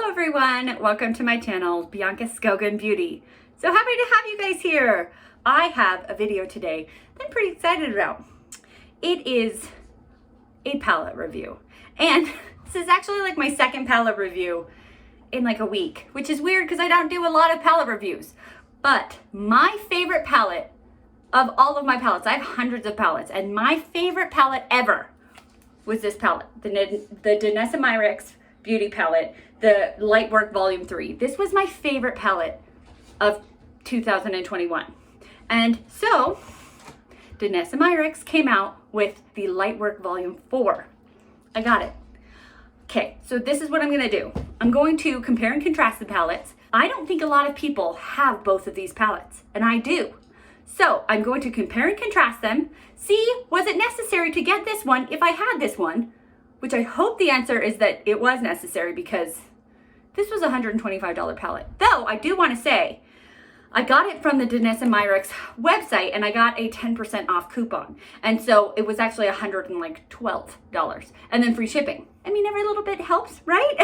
Hello everyone, welcome to my channel, Bianca Skogan Beauty. So happy to have you guys here. I have a video today that I'm pretty excited about. It is a palette review. And this is actually like my second palette review in like a week, which is weird because I don't do a lot of palette reviews. But my favorite palette of all of my palettes, I have hundreds of palettes, and my favorite palette ever was this palette, the Danessa Myricks Beauty palette, the Lightwork Volume 3. This was my favorite palette of 2021. And so, Danessa Myricks came out with the Lightwork Volume 4. I got it. Okay, so this is what I'm gonna do. I'm going to compare and contrast the palettes. I don't think a lot of people have both of these palettes, and I do. So I'm going to compare and contrast them, see was it necessary to get this one if I had this one, which I hope the answer is that it was necessary because this was a $125 palette. Though I do want to say, I got it from the Danessa Myricks website and I got a 10% off coupon. And so it was actually $112 and then free shipping. I mean, every little bit helps, right?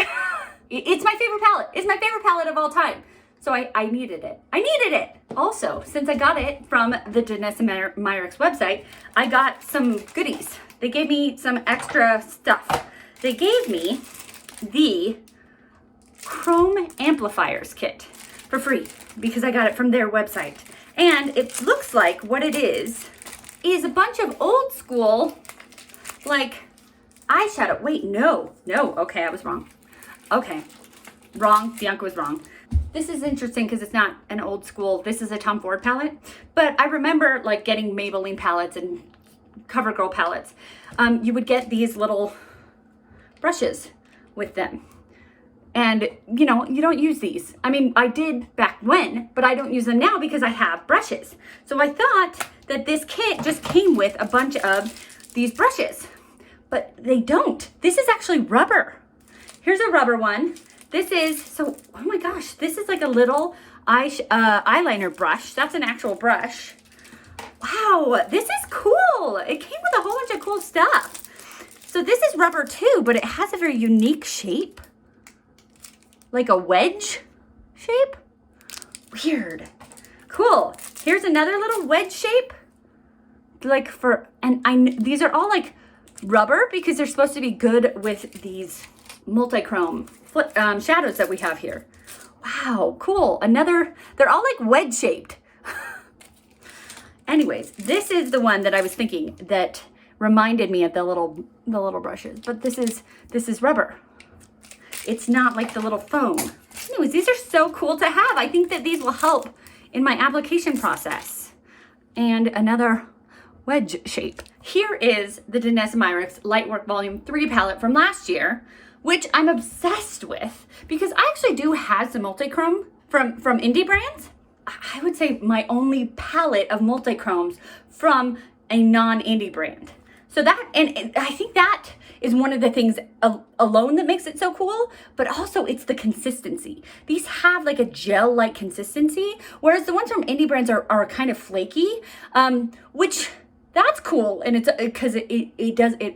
It's my favorite palette. It's my favorite palette of all time. So I needed it. I needed it. Also, since I got it from the Danessa Myricks website, I got some goodies. They gave me some extra stuff. They gave me the Chrome amplifiers kit for free because I got it from their website. And it looks like what it is a bunch of old school, like eyeshadow. Wait, no, okay, I was wrong. Okay, wrong, Bianca was wrong. This is interesting because it's not an old school, this is a Tom Ford palette, but I remember like getting Maybelline palettes and CoverGirl palettes. You would get these little brushes with them. And you know, you don't use these. I mean, I did back when, but I don't use them now because I have brushes. So I thought that this kit just came with a bunch of these brushes, but they don't. This is actually rubber. Here's a rubber one. This is, so, oh my gosh, this is like a little eyeliner brush. That's an actual brush. Wow, this is cool. It came with a whole bunch of cool stuff. So this is rubber too, but it has a very unique shape. Like a wedge shape. Weird. Cool. Here's another little wedge shape. Like for, and these are all like rubber because they're supposed to be good with these multi-chrome shadows that we have here. Wow, cool. Another, they're all like wedge shaped. Anyways, this is the one that I was thinking that reminded me of the little brushes, but this is rubber. It's not like the little foam. Anyways, these are so cool to have. I think that these will help in my application process. And another wedge shape. Here is the Danessa Myricks Lightwork Volume 3 palette from last year, which I'm obsessed with because I actually do have some multi-chrome from indie brands. I would say my only palette of multi-chromes from a non-indie brand. So that, and I think that is one of the things alone that makes it so cool, but also it's the consistency. These have like a gel-like consistency, whereas the ones from indie brands are kind of flaky, which that's cool. And it's because it does, I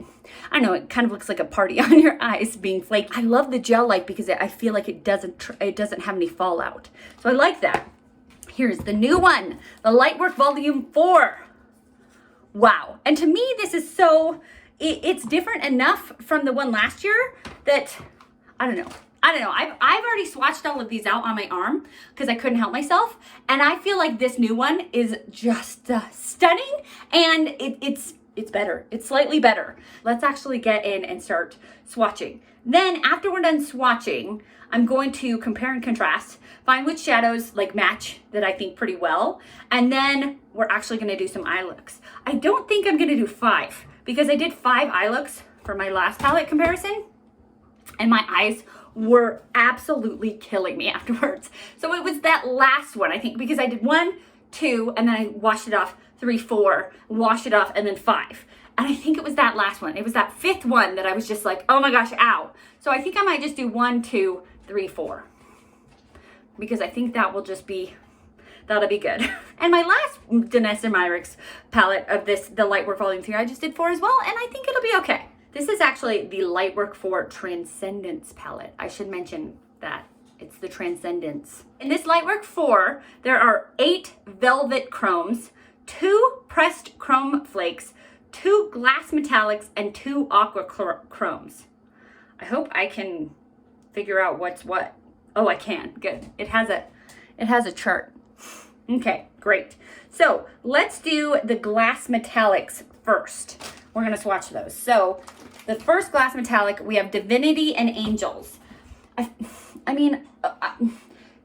don't know, it kind of looks like a party on your eyes being flaky. I love the gel-like because I feel like it doesn't have any fallout. So I like that. Here's the new one, the Lightwork Volume 4. Wow. And to me, this is so, it's different enough from the one last year that, I don't know. I've already swatched all of these out on my arm because I couldn't help myself. And I feel like this new one is just stunning and it's better. It's slightly better. Let's actually get in and start swatching. Then after we're done swatching, I'm going to compare and contrast, find which shadows like match that I think pretty well. And then we're actually gonna do some eye looks. I don't think I'm gonna do 5 because I did 5 eye looks for my last palette comparison and my eyes were absolutely killing me afterwards. So it was that last one, I think, because I did 1, 2, and then I washed it off, 3, 4, washed it off, and then 5. And I think it was that last one. It was that 5th one that I was just like, oh my gosh, ow. So I think I might just do 1, 2, 3, 4. Because I think that will just be, that'll be good. And my last Danessa Myricks palette of this, the Lightwork Volume 3, I just did 4 as well, and I think it'll be okay. This is actually the Lightwork 4 Transcendence palette. I should mention that. It's the transcendence. In this Lightwork 4, there are 8 velvet chromes, 2 pressed chrome flakes, 2 glass metallics, and 2 aqua chromes. I hope I can figure out what's what. Oh, I can. Good. It has a chart. Okay, great. So let's do the glass metallics first. We're gonna swatch those. So the first glass metallic, we have Divinity and Angels.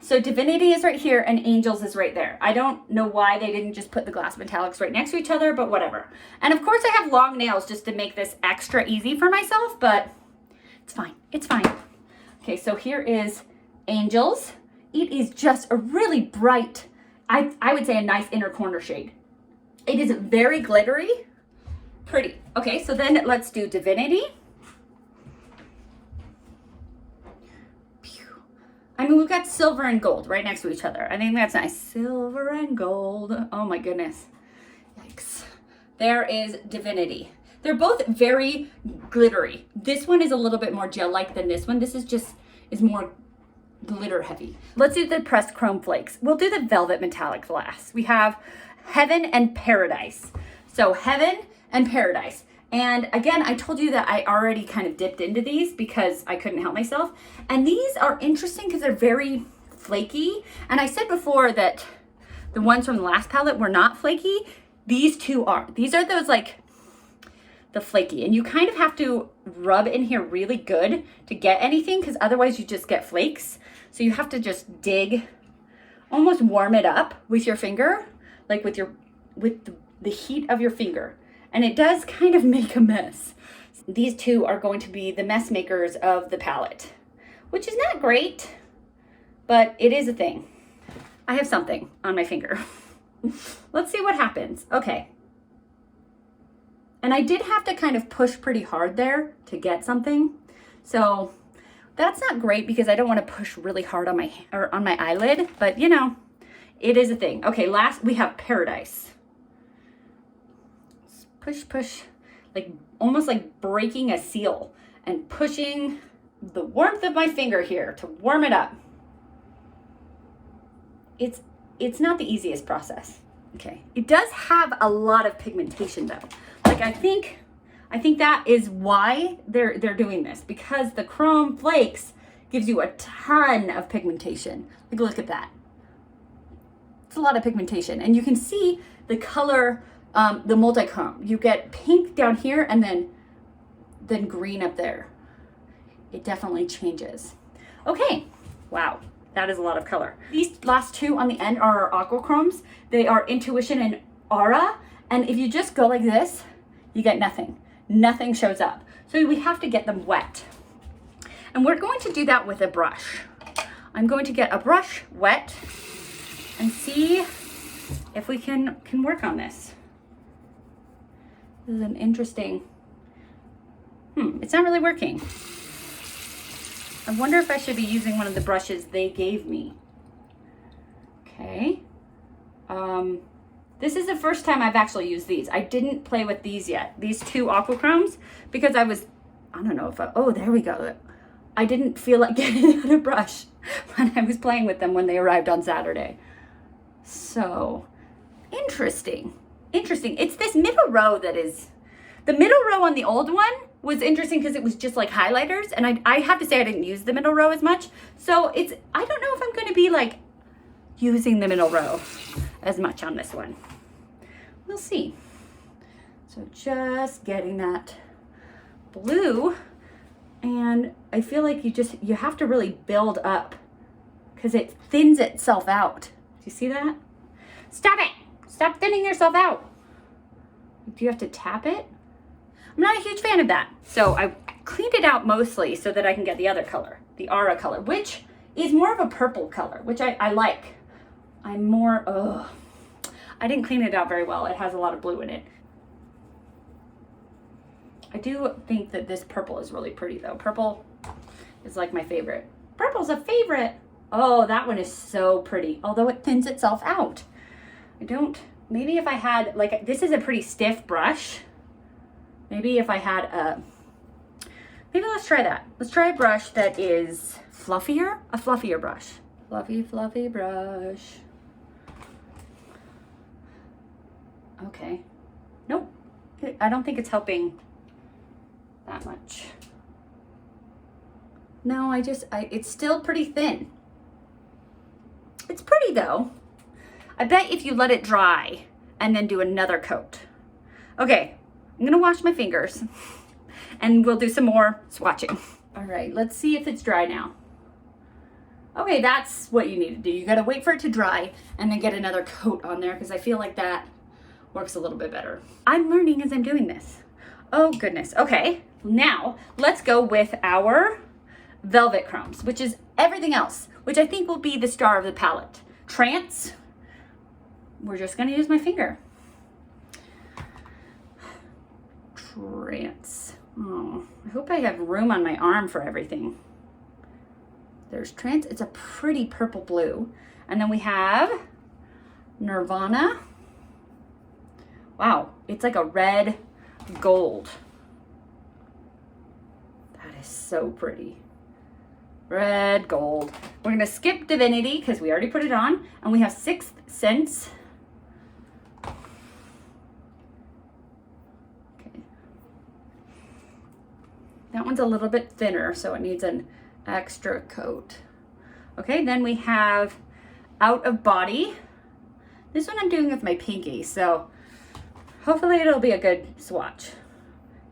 So Divinity is right here and Angels is right there. I don't know why they didn't just put the glass metallics right next to each other, but whatever. And of course I have long nails just to make this extra easy for myself, but it's fine. It's fine. Okay, so here is Angels. It is just a really bright, I would say a nice inner corner shade. It is very glittery, pretty. Okay, so then let's do Divinity. I mean, we've got silver and gold right next to each other. I think that's nice. Silver and gold. Oh my goodness. Yikes. There is Divinity. They're both very glittery. This one is a little bit more gel-like than this one. This is more glitter heavy. Let's do the pressed chrome flakes. We'll do the velvet metallic last. We have Heaven and Paradise. So Heaven and Paradise. And again, I told you that I already kind of dipped into these because I couldn't help myself. And these are interesting because they're very flaky. And I said before that the ones from the last palette were not flaky. These two are. These are those like the flaky. And you kind of have to rub in here really good to get anything because otherwise you just get flakes. So you have to just dig, almost warm it up with your finger, like with the heat of your finger. And it does kind of make a mess. These two are going to be the mess makers of the palette, which is not great, but it is a thing. I have something on my finger. Let's see what happens. Okay. And I did have to kind of push pretty hard there to get something. So that's not great because I don't want to push really hard on my eyelid, but you know, it is a thing. Okay, last we have Paradise. Push, like almost like breaking a seal and pushing the warmth of my finger here to warm it up. It's not the easiest process. Okay, it does have a lot of pigmentation though. Like I think that is why they're doing this, because the chrome flakes gives you a ton of pigmentation. Like look at that. It's a lot of pigmentation, and you can see the color. The multi-chrome, you get pink down here and then green up there. It definitely changes. Okay, wow, that is a lot of color. These last two on the end are Aqua Chromes. They are Intuition and Aura, and if you just go like this, you get nothing. Nothing shows up. So we have to get them wet. And we're going to do that with a brush. I'm going to get a brush wet and see if we can work on this. This is an interesting, it's not really working. I wonder if I should be using one of the brushes they gave me. Okay. This is the first time I've actually used these. I didn't play with these yet. These two Aqua Chromes, because I don't know if oh, there we go. I didn't feel like getting out a brush when I was playing with them when they arrived on Saturday. So, interesting. It's this middle row that is, the middle row on the old one was interesting because it was just like highlighters, and I have to say I didn't use the middle row as much. So I don't know if I'm going to be like using the middle row as much on this one. We'll see. So just getting that blue, and I feel like you have to really build up because it thins itself out. Do you see that? Stop it! Stop thinning yourself out. Do you have to tap it? I'm not a huge fan of that. So I cleaned it out mostly so that I can get the other color, the Aura color, which is more of a purple color, which I like. I didn't clean it out very well. It has a lot of blue in it. I do think that this purple is really pretty though. Purple is like my favorite. Purple's a favorite. Oh, that one is so pretty, although it thins itself out. Maybe if I had, like, this is a pretty stiff brush. Maybe if I had Maybe let's try that. Let's try a brush that is fluffier, a fluffier brush. Fluffy, fluffy brush. Okay. Nope. I don't think it's helping that much. No, it's still pretty thin. It's pretty though. I bet if you let it dry and then do another coat. Okay, I'm gonna wash my fingers and we'll do some more swatching. All right, let's see if it's dry now. Okay, that's what you need to do. You gotta wait for it to dry and then get another coat on there because I feel like that works a little bit better. I'm learning as I'm doing this. Oh goodness, okay. Now, let's go with our Velvet Chromes, which is everything else, which I think will be the star of the palette. Trance, we're just gonna use my finger. Trance. Oh, I hope I have room on my arm for everything. There's Trance, it's a pretty purple blue. And then we have Nirvana. Wow, it's like a red gold. That is so pretty. Red gold. We're gonna skip Divinity because we already put it on, and we have Sixth Sense. Okay. That one's a little bit thinner, so it needs an extra coat. Okay, then we have Out of Body. This one I'm doing with my pinky, so hopefully it'll be a good swatch.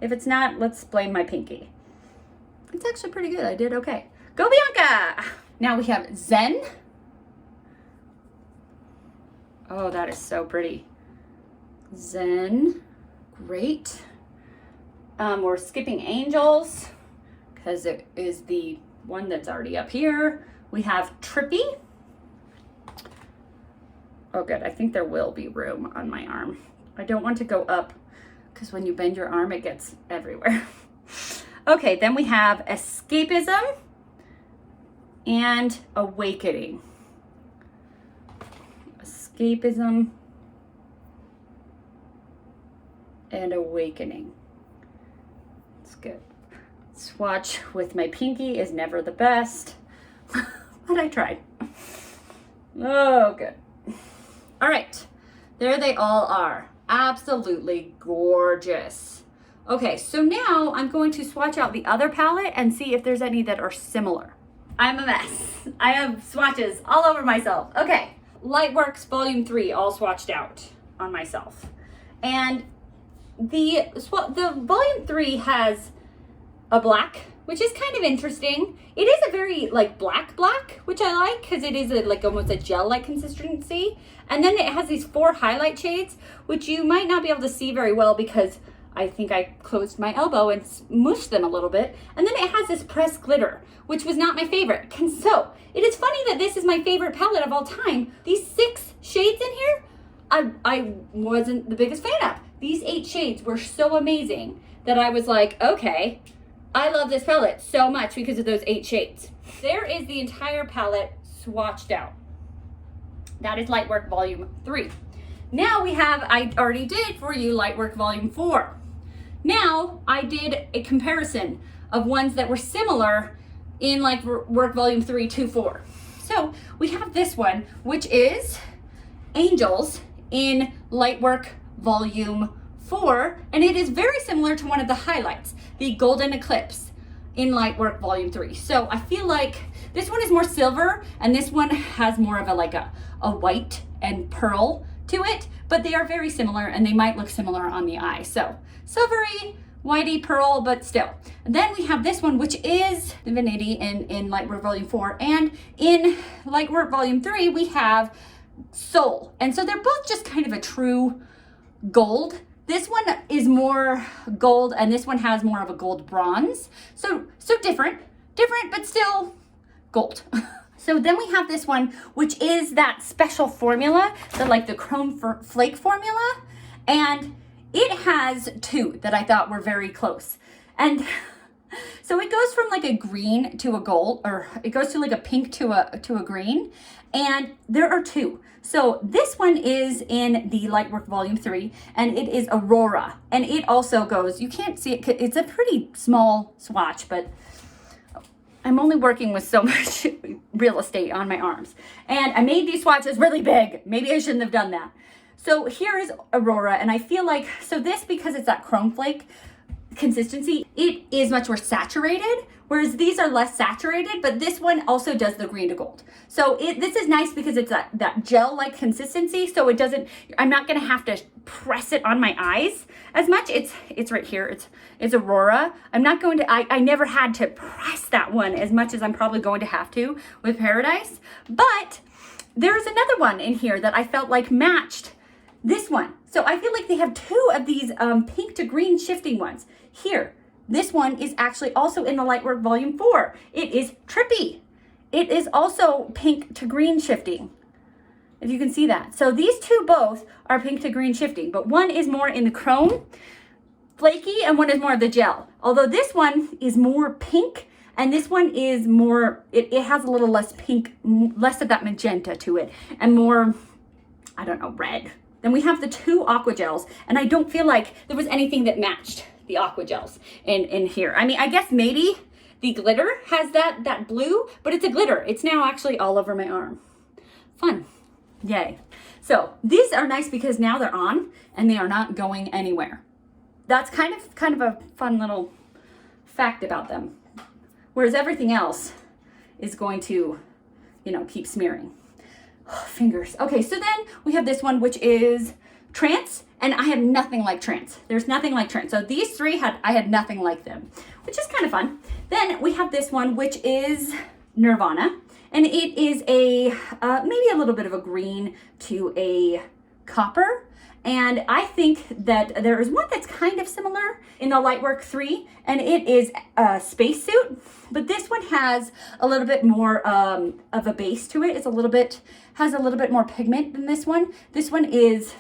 If it's not, let's blame my pinky. It's actually pretty good. I did okay. Go Bianca! Now we have Zen. Oh, that is so pretty. Zen. Great. We're skipping Angels because it is the one that's already up here. We have Trippy. Oh, good. I think there will be room on my arm. I don't want to go up because when you bend your arm, it gets everywhere. Okay, then we have Escapism and Awakening. Escapism and Awakening. It's good. Swatch with my pinky is never the best, but I tried. Oh, good. All right, there they all are. Absolutely gorgeous. Okay, so now I'm going to swatch out the other palette and see if there's any that are similar. I'm a mess. I have swatches all over myself. Okay, Lightworks Volume 3 all swatched out on myself. And the Volume 3 has a black, which is kind of interesting. It is a very like black, which I like because it is like almost a gel-like consistency. And then it has these 4 highlight shades, which you might not be able to see very well because I think I closed my elbow and smooshed them a little bit. And then it has this pressed glitter, which was not my favorite. And so it is funny that this is my favorite palette of all time. These 6 shades in here, I wasn't the biggest fan of. These 8 shades were so amazing that I was like, okay, I love this palette so much because of those 8 shades. There is the entire palette swatched out. That is Lightwork Volume 3. Now we have, I already did for you Lightwork Volume 4. Now I did a comparison of ones that were similar in Lightwork Volume 3 to 4. So we have this one, which is Angels in Lightwork Volume 4, and it is very similar to one of the highlights, the Golden Eclipse in Lightwork Volume 3. So I feel like this one is more silver, and this one has more of a white and pearl to it, but they are very similar, and they might look similar on the eye. So silvery, whitey, pearl, but still. And then we have this one, which is Divinity in Lightwork Volume 4, and in Lightwork Volume 3, we have Soul. And so they're both just kind of a true gold. This one is more gold, and this one has more of a gold bronze. So different, but still gold. So then we have this one, which is that special formula, the Chrome Flake formula. And it has 2 that I thought were very close. And so it goes from like a green to a gold, or it goes to like a pink to a green. And there are two. So this one is in the Lightwork Volume 3, and it is Aurora. And it also goes, you can't see it, it's a pretty small swatch, but I'm only working with so much real estate on my arms. And I made these swatches really big. Maybe I shouldn't have done that. So here is Aurora, and I feel like, so this, because it's that chrome flake consistency, it is much more saturated, whereas these are less saturated, but this one also does the green to gold. So this is nice because it's that gel-like consistency, so it doesn't, I'm not gonna have to press it on my eyes as much. It's right here, it's Aurora. I'm not going to, I never had to press that one as much as I'm probably going to have to with Paradise, but there's another one in here that I felt like matched this one. So I feel like they have two of these pink to green shifting ones. Here, this one is actually also in the Lightwork Volume 4. It is Trippy. It is also pink to green shifting, if you can see that. So these two both are pink to green shifting, but one is more in the chrome, flaky, and one is more of the gel. Although this one is more pink, and this one is more, it has a little less pink, less of that magenta to it, and more, I don't know, red. Then we have the two aqua gels, and I don't feel like there was anything that matched the aqua gels in here. I mean, I guess maybe the glitter has that blue, but it's a glitter. It's now actually all over my arm. Fun. Yay. So these are nice because now they're on and they are not going anywhere. That's kind of a fun little fact about them. Whereas everything else is going to, you know, keep smearing. Fingers. Okay, so then we have this one, which is Trance, and I have nothing like Trance. There's nothing like Trance. So these three I had nothing like them, which is kind of fun. Then we have this one, which is Nirvana, and it is a maybe a little bit of a green to a copper. And I think that there is one that's kind of similar in the Lightwork 3, and it is a spacesuit, but this one has a little bit more of a base to it. It's has a little bit more pigment than this one. This one is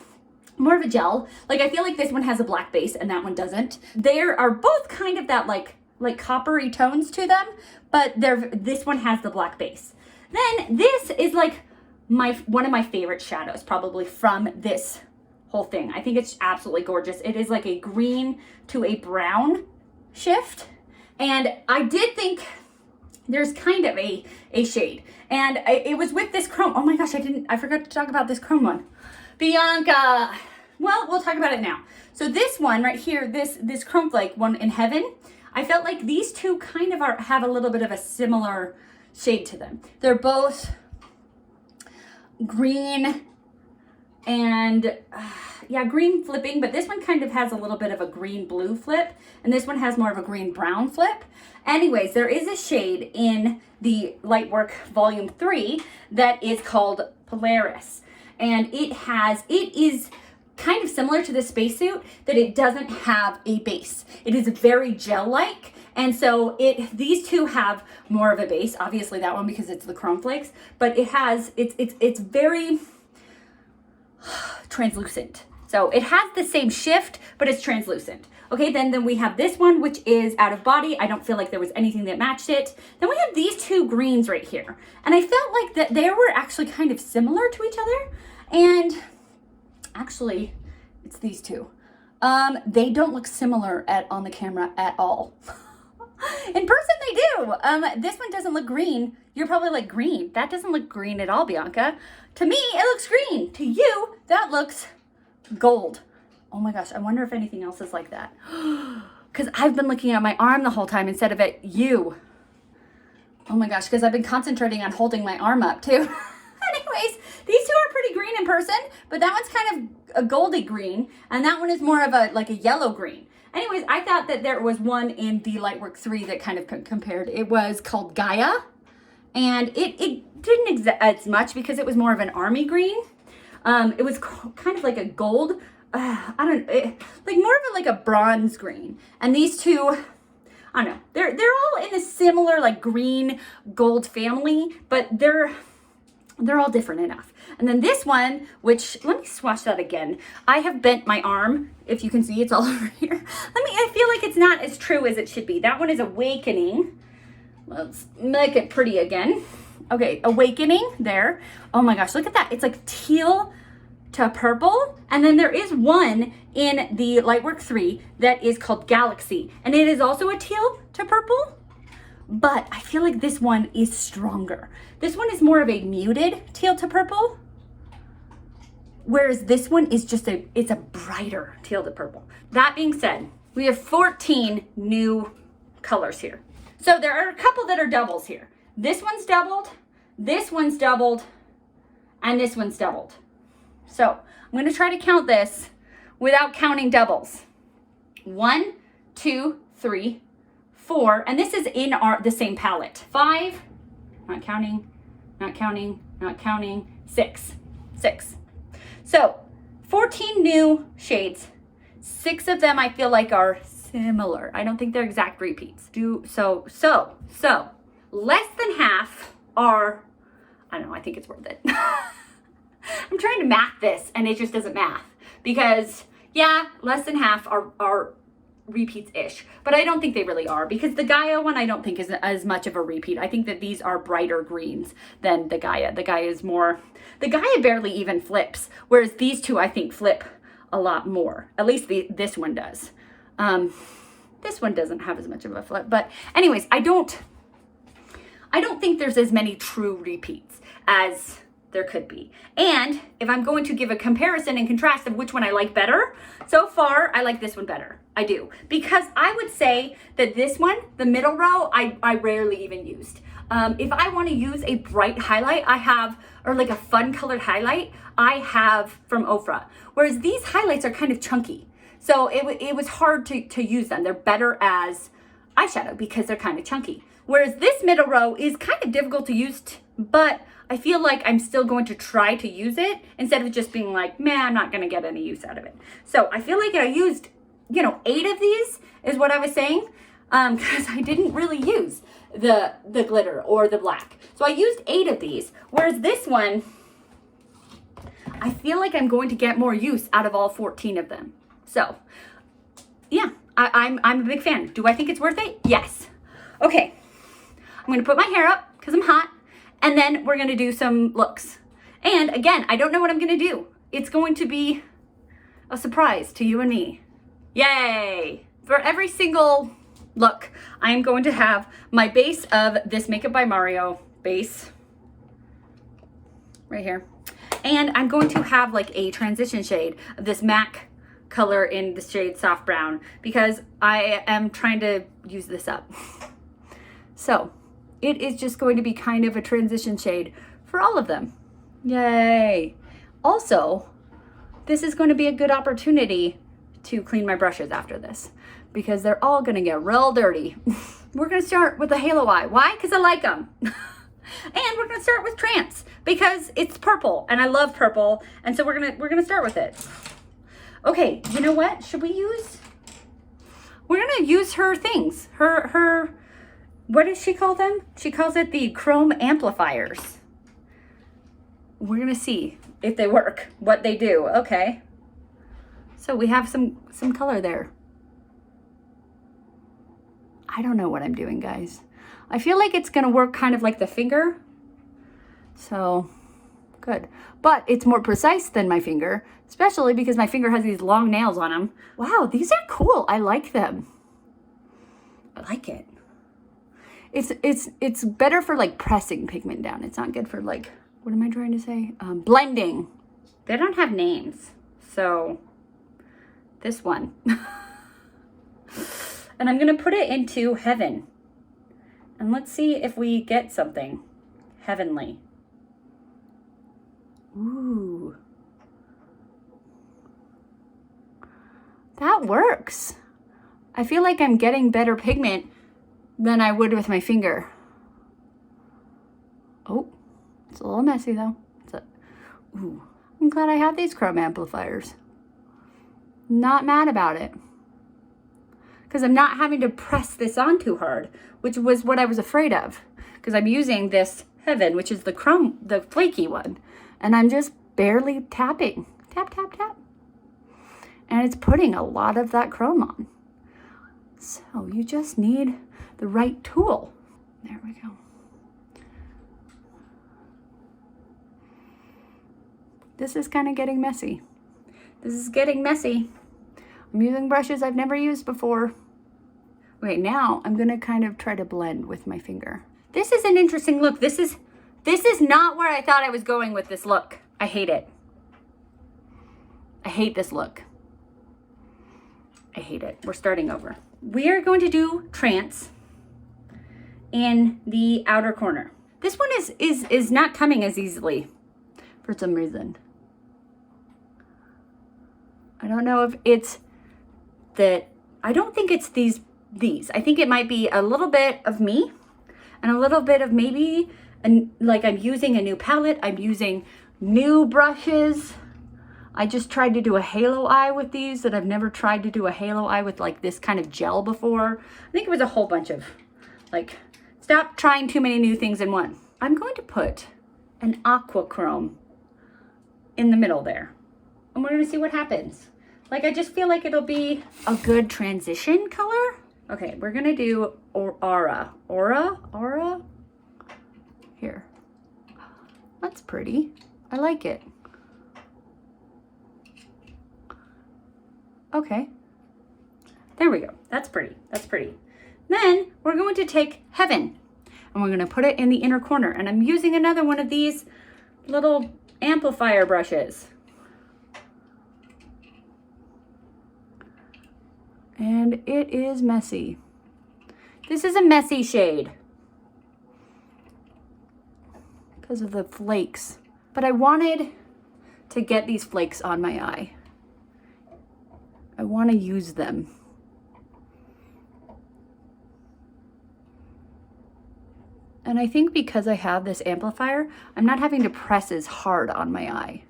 more of a gel. Like, I feel like this one has a black base and that one doesn't. They are both kind of that like coppery tones to them, but this one has the black base. Then this is like one of my favorite shadows probably from this whole thing. I think it's absolutely gorgeous. It is like a green to a brown shift. And I did think there's kind of a shade. And it was with this chrome. Oh my gosh, I forgot to talk about this chrome one. Bianca. Well, we'll talk about it now. So this one right here, this chrome flake one in Heaven, I felt like these two kind of have a little bit of a similar shade to them. They're both green and yeah, green flipping, but this one kind of has a little bit of a green blue flip, and this one has more of a green brown flip. Anyways, there is a shade in the Lightwork Volume 3 that is called Polaris, and it is kind of similar to the spacesuit, that it doesn't have a base. It is very gel-like, and so these two have more of a base. Obviously that one because it's the chrome flakes, but it's very translucent. So it has the same shift, but it's translucent. Okay, then we have this one, which is Out of Body. I don't feel like there was anything that matched it. Then we have these two greens right here. And I felt like that they were actually kind of similar to each other. And actually, it's these two. They don't look similar on the camera at all. In person, they do. This one doesn't look green. You're probably like, green? That doesn't look green at all, Bianca. To me, it looks green. To you, that looks gold. Oh my gosh, I wonder if anything else is like that. Because I've been looking at my arm the whole time instead of at you. Oh my gosh, because I've been concentrating on holding my arm up too. Anyways, these two are pretty green in person, but that one's kind of a goldy green, and that one is more of a yellow green. Anyways, I thought that there was one in the Lightwork 3 that kind of compared. It was called Gaia, and it didn't as much because it was more of an army green. It was kind of like a gold, like more of a bronze green. And these two, I don't know, they're all in a similar like green gold family, but they're all different enough. And then this one, which, let me swatch that again. I have bent my arm. If you can see, it's all over here. I feel like it's not as true as it should be. That one is Awakening. Let's make it pretty again. Okay, Awakening there. Oh my gosh, look at that. It's like teal to purple. And then there is one in the Lightwork 3 that is called Galaxy. And it is also a teal to purple. But I feel like this one is stronger. This one is more of a muted teal to purple. Whereas this one is just it's a brighter teal to purple. That being said, we have 14 new colors here. So there are a couple that are doubles here. This one's doubled, and this one's doubled. So I'm gonna try to count this without counting doubles. 1, 2, 3, 4, and this is in the same palette. 5, not counting, 6. So 14 new shades. 6 of them I feel like are similar. I don't think they're exact repeats. So less than half are, I don't know, I think it's worth it. I'm trying to math this and it just doesn't math because yeah, less than half are repeats-ish, but I don't think they really are because the Gaia one I don't think is as much of a repeat. I think that these are brighter greens than the Gaia. The Gaia is more, the Gaia barely even flips, whereas these two I think flip a lot more. At least this one does. This one doesn't have as much of a flip, but anyways, I don't think there's as many true repeats as there could be. And if I'm going to give a comparison and contrast of which one I like better, so far I like this one better. I do. Because I would say that this one, the middle row, I rarely even used. If I want to use a bright highlight, I have, or like a fun colored highlight, I have from Ofra. Whereas these highlights are kind of chunky. So it was hard to use them. They're better as eyeshadow because they're kind of chunky. Whereas this middle row is kind of difficult to use, but I feel like I'm still going to try to use it instead of just being like, man, I'm not going to get any use out of it. So I feel like I used, 8 of these is what I was saying, because I didn't really use the glitter or the black. So I used 8 of these, whereas this one, I feel like I'm going to get more use out of all 14 of them. So yeah, I'm a big fan. Do I think it's worth it? Yes. Okay, I'm going to put my hair up because I'm hot. And then we're going to do some looks. And again, I don't know what I'm going to do. It's going to be a surprise to you and me. Yay! For every single look, I'm going to have my base of this Makeup by Mario base right here. And I'm going to have like a transition shade of this MAC color in the shade Soft Brown because I am trying to use this up. So it is just going to be kind of a transition shade for all of them. Yay. Also, this is going to be a good opportunity to clean my brushes after this because they're all going to get real dirty. We're going to start with the halo eye. Why? Because I like them. And we're going to start with Trance because it's purple and I love purple. And so we're going to start with it. Okay, you know what? Should we use? We're going to use her things. Her what does she call them? She calls it the chrome amplifiers. We're going to see if they work, what they do. Okay. So we have some color there. I don't know what I'm doing, guys. I feel like it's going to work kind of like the finger. So, good. But it's more precise than my finger, especially because my finger has these long nails on them. Wow, these are cool. I like them. I like it. It's better for like pressing pigment down. It's not good for like, what am I trying to say? Blending. They don't have names. So this one. And I'm going to put it into Heaven. And let's see if we get something heavenly. Ooh. That works. I feel like I'm getting better pigment than I would with my finger. Oh, it's a little messy though. Ooh, I'm glad I have these chrome amplifiers. Not mad about it. Because I'm not having to press this on too hard, which was what I was afraid of. Because I'm using this Heaven, which is the chrome, the flaky one. And I'm just barely tapping. Tap, tap, tap. And it's putting a lot of that chrome on. So you just need the right tool. There we go. this is kind of getting messy. This is getting messy. I'm using brushes I've never used before. Okay, now I'm gonna kind of try to blend with my finger. This is an interesting look. This is not where I thought I was going with this look. I hate it. I hate this look. I hate it. We're starting over. We are going to do Trance in the outer corner. This one is not coming as easily for some reason. I don't know if it's that, I don't think it's these. I think it might be a little bit of me and a little bit of maybe, like I'm using a new palette, I'm using new brushes. I just tried to do a halo eye with these, that I've never tried to do a halo eye with like this kind of gel before. I think it was a whole bunch of like, stop trying too many new things in one. I'm going to put an Aqua Chrome in the middle there. And we're gonna see what happens. Like, I just feel like it'll be a good transition color. Okay, we're gonna do Aurora. Aurora? Here. That's pretty. I like it. Okay. There we go. That's pretty. That's pretty. Then we're going to take Heaven and we're going to put it in the inner corner. And I'm using another one of these little amplifier brushes. And it is messy. This is a messy shade because of the flakes. But I wanted to get these flakes on my eye. I want to use them. And I think because I have this amplifier, I'm not having to press as hard on my eye.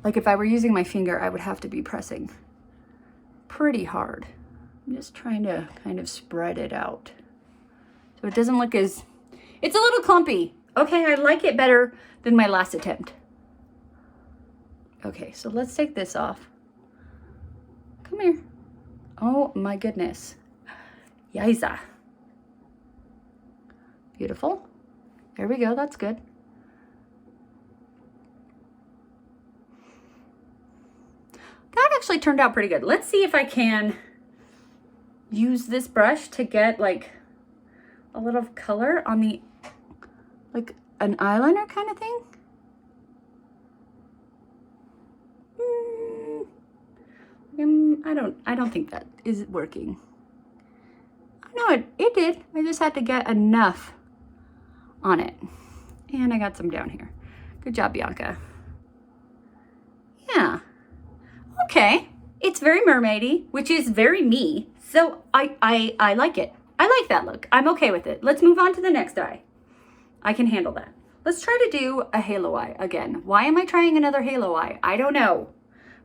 Like if I were using my finger, I would have to be pressing pretty hard. I'm just trying to kind of spread it out. So it doesn't look as, it's a little clumpy. Okay, I like it better than my last attempt. Okay, so let's take this off. Come here. Oh my goodness. Yiza. Beautiful. There we go, that's good. That actually turned out pretty good. Let's see if I can use this brush to get like a little color on the, like an eyeliner kind of thing. I don't think that is working. No, it did. I just had to get enough on it. And I got some down here. Good job, Bianca. Yeah. Okay. It's very mermaidy, which is very me. So I like it. I like that look. I'm okay with it. Let's move on to the next eye. I can handle that. Let's try to do a halo eye again. Why am I trying another halo eye? I don't know,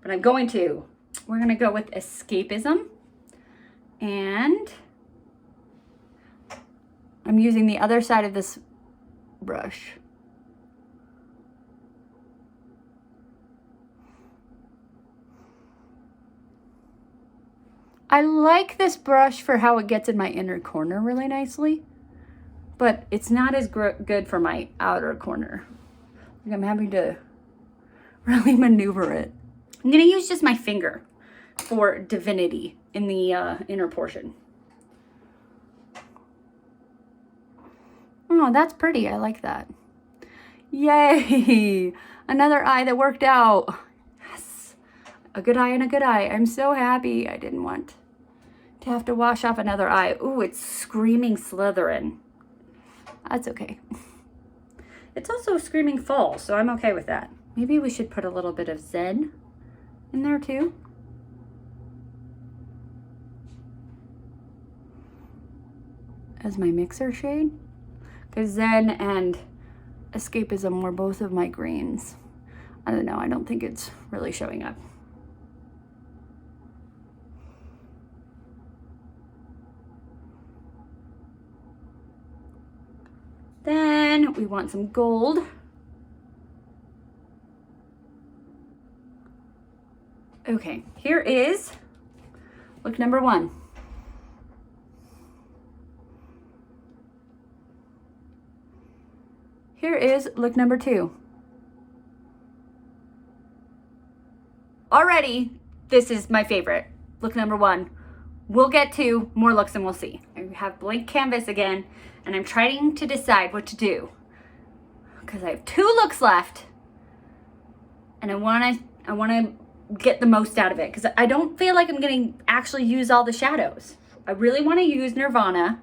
but I'm going to. We're going to go with Escapism. And I'm using the other side of this brush. I like this brush for how it gets in my inner corner really nicely, but it's not as good for my outer corner. Like I'm having to really maneuver it. I'm gonna use just my finger for Divinity in the inner portion. Oh, that's pretty. I like that. Yay! Another eye that worked out. Yes. A good eye and a good eye. I'm so happy. I didn't want to have to wash off another eye. Ooh, it's screaming Slytherin. That's okay. It's also screaming fall, so I'm okay with that. Maybe we should put a little bit of Zen in there too. As my mixer shade. Because Zen and Escapism were both of my greens. I don't know, I don't think it's really showing up. Then we want some gold. Okay, here is look number one. Here here is look number 2. Already, this is my favorite. Look number 1. We'll get to more looks and we'll see. I have blank canvas again, and I'm trying to decide what to do because I have 2 looks left, and I want to get the most out of it because I don't feel like I'm going to actually use all the shadows. I really want to use Nirvana,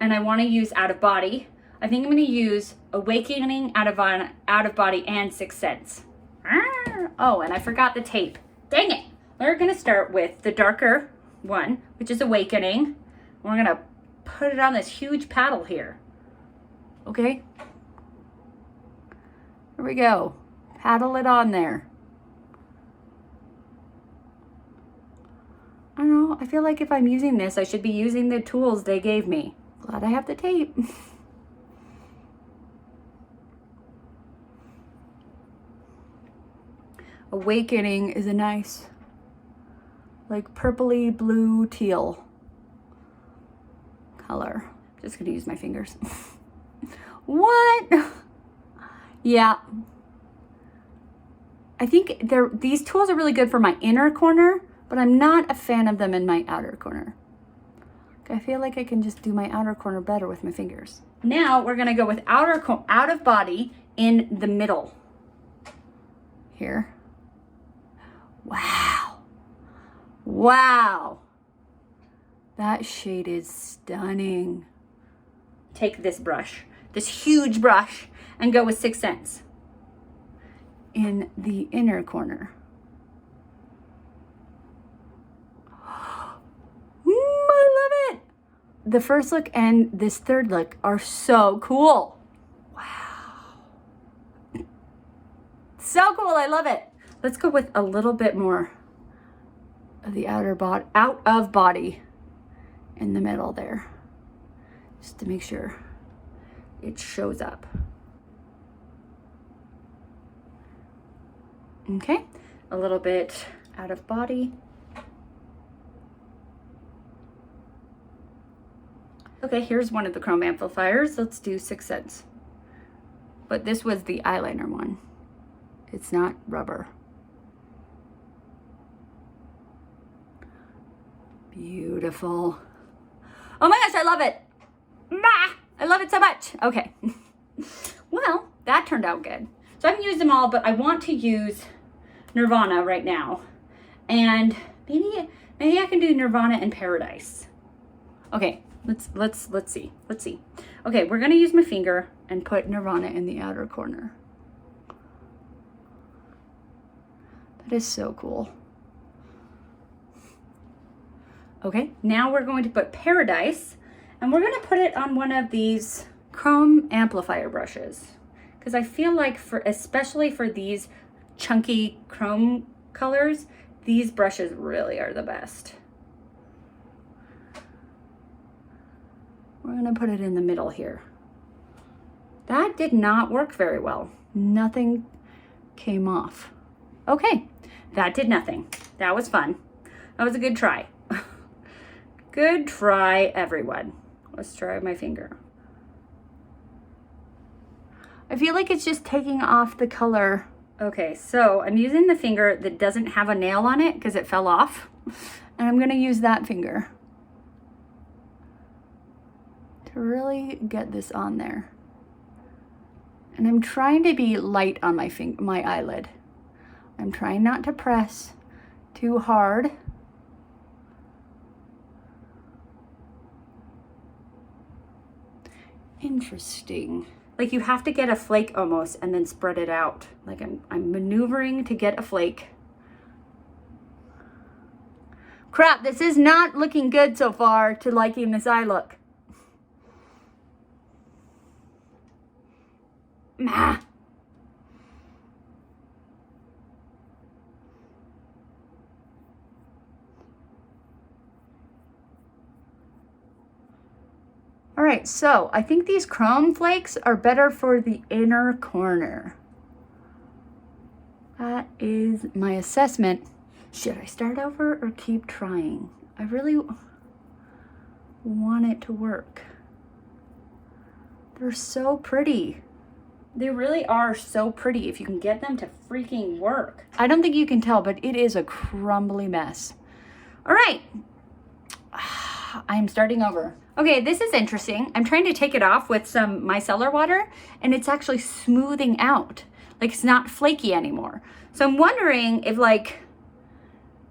and I want to use Out of Body. I think I'm going to use Awakening, Out of Body, and Sixth Sense. Oh, and I forgot the tape. Dang it. We're going to start with the darker one, which is Awakening. We're going to put it on this huge paddle here. Okay? Here we go. Paddle it on there. I don't know. I feel like if I'm using this, I should be using the tools they gave me. Glad I have the tape. Awakening is a nice, like purpley blue teal color. Just gonna use my fingers. What? Yeah. I think these tools are really good for my inner corner, but I'm not a fan of them in my outer corner. I feel like I can just do my outer corner better with my fingers. Now we're gonna go with out of body in the middle here. Wow. Wow. That shade is stunning. Take this brush, this huge brush, and go with Sixth Sense in the inner corner. I love it. The first look and this third look are so cool. Wow. So cool, I love it. Let's go with a little bit more of the out of body in the middle there, just to make sure it shows up. Okay, a little bit out of body. Okay, here's one of the chrome amplifiers. Let's do Sixth Sense. But this was the eyeliner one. It's not rubber. Beautiful. Oh my gosh, I love it. I love it so much. Okay. Well, that turned out good. So I haven't used them all, but I want to use Nirvana right now. And maybe I can do Nirvana and Paradise. Okay, let's see. Let's see. Okay, we're gonna use my finger and put Nirvana in the outer corner. That is so cool. Okay, now we're going to put Paradise, and we're going to put it on one of these chrome amplifier brushes, because I feel like especially for these chunky chrome colors, these brushes really are the best. We're going to put it in the middle here. That did not work very well. Nothing came off. Okay, that did nothing. That was fun. That was a good try. Good try, everyone. Let's try my finger. I feel like it's just taking off the color. Okay, so I'm using the finger that doesn't have a nail on it because it fell off. And I'm gonna use that finger to really get this on there. And I'm trying to be light on my eyelid. I'm trying not to press too hard. Interesting. Like you have to get a flake almost and then spread it out. Like I'm maneuvering to get a flake. Crap, this is not looking good so far to liking this eye look. Nah. All right, so I think these chrome flakes are better for the inner corner. That is my assessment. Should I start over or keep trying? I really want it to work. They're so pretty. They really are so pretty if you can get them to freaking work. I don't think you can tell, but it is a crumbly mess. All right, I'm starting over. Okay, this is interesting. I'm trying to take it off with some micellar water, and it's actually smoothing out. Like, it's not flaky anymore. So I'm wondering if, like,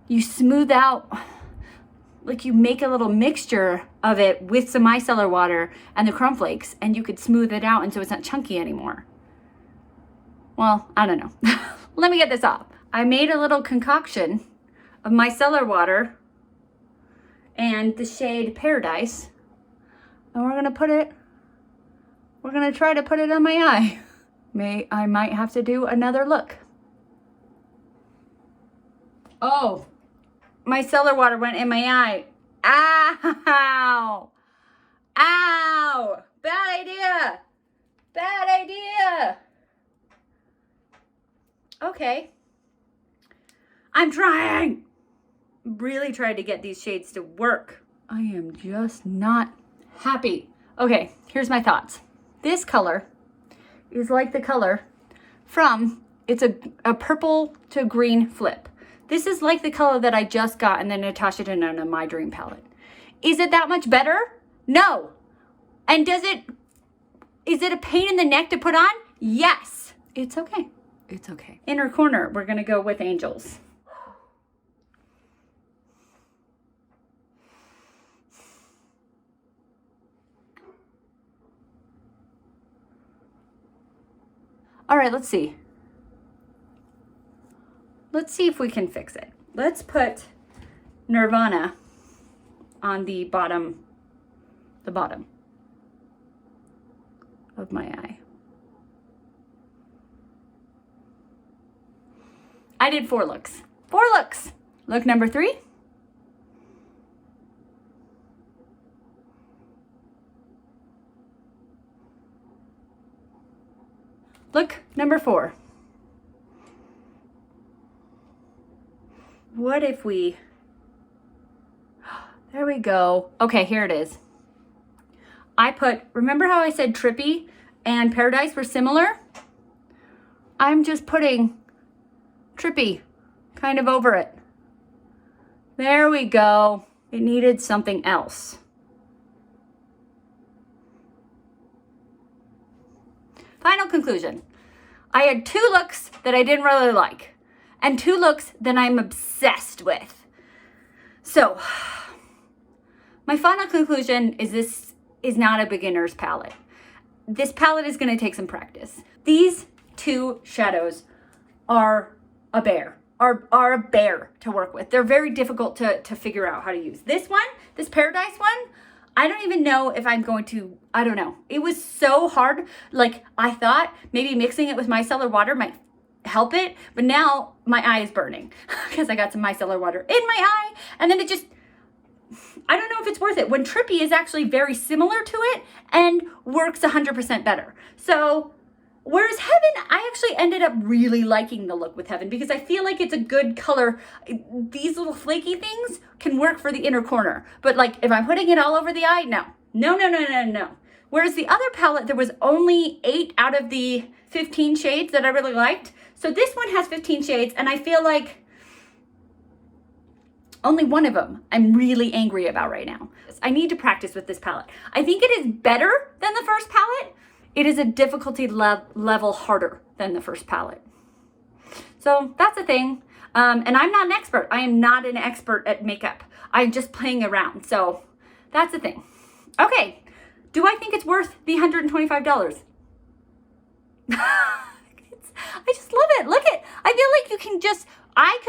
you smooth out, like you make a little mixture of it with some micellar water and the crumb flakes, and you could smooth it out and so it's not chunky anymore. Well, I don't know. Let me get this off. I made a little concoction of micellar water and the shade Paradise. And we're gonna try to put it on my eye. I might have to do another look. Oh, micellar water went in my eye. Ow! Ow! Bad idea! Bad idea! Okay. I'm trying! Really trying to get these shades to work. I am just not happy. Okay, here's my thoughts. This color is like the color from, it's a purple to green flip. This is like the color that I just got in the Natasha Denona My Dream palette. Is it that much better? No. And is it a pain in the neck to put on? Yes. It's okay. It's okay. Inner corner, we're gonna go with Angels. All right, let's see. Let's see if we can fix it. Let's put Nirvana on the bottom of my eye. I did 4 looks. 4 looks. Look number 3. Look number 4. What if we, there we go. Okay, here it is. Remember how I said Trippy and Paradise were similar? I'm just putting Trippy kind of over it. There we go. It needed something else. Final conclusion. I had 2 looks that I didn't really like, and 2 looks that I'm obsessed with. So, my final conclusion is this is not a beginner's palette. This palette is going to take some practice. These 2 shadows are a bear to work with. They're very difficult to figure out how to use. This one, this Paradise one, I don't even know if I'm going to, I don't know. It was so hard. Like, I thought maybe mixing it with micellar water might help it, but now my eye is burning because I got some micellar water in my eye, and then it just, I don't know if it's worth it when Trippy is actually very similar to it and works 100% better. So whereas Heaven, I actually ended up really liking the look with Heaven because I feel like it's a good color. These little flaky things can work for the inner corner, but like if I'm putting it all over the eye, no. Whereas the other palette, there was only 8 out of the 15 shades that I really liked. So this one has 15 shades, and I feel like only one of them I'm really angry about right now. I need to practice with this palette. I think it is better than the first palette. It is a difficulty level harder than the first palette. So that's the thing. And I'm not an expert. I am not an expert at makeup. I'm just playing around. So that's the thing. Okay. Do I think it's worth the $125? I just love it. Look at, I feel like you can just, I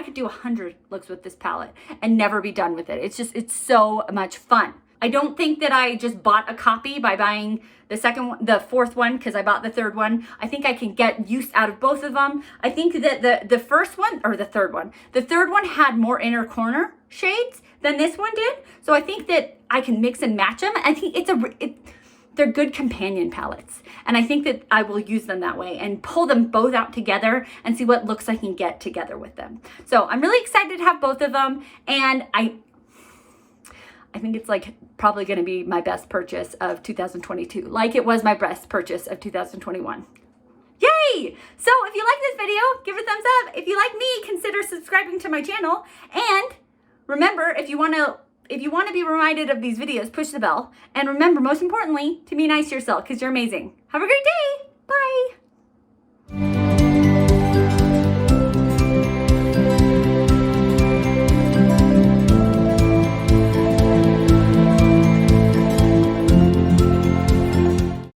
could do 100 looks with this palette and never be done with it. It's so much fun. I don't think that I just bought a copy by buying the second one, the 4th one, because I bought the 3rd one. I think I can get use out of both of them. I think that the first one, or the 3rd one had more inner corner shades than this one did. So I think that I can mix and match them. I think they're good companion palettes. And I think that I will use them that way and pull them both out together and see what looks I can get together with them. So I'm really excited to have both of them. And I I think it's like probably going to be my best purchase of 2022, like it was my best purchase of 2021. Yay! So if you like this video, give it a thumbs up. If you like me, consider subscribing to my channel. And remember, if you want to be reminded of these videos, push the bell. And remember, most importantly, to be nice to yourself because you're amazing. Have a great day. Bye.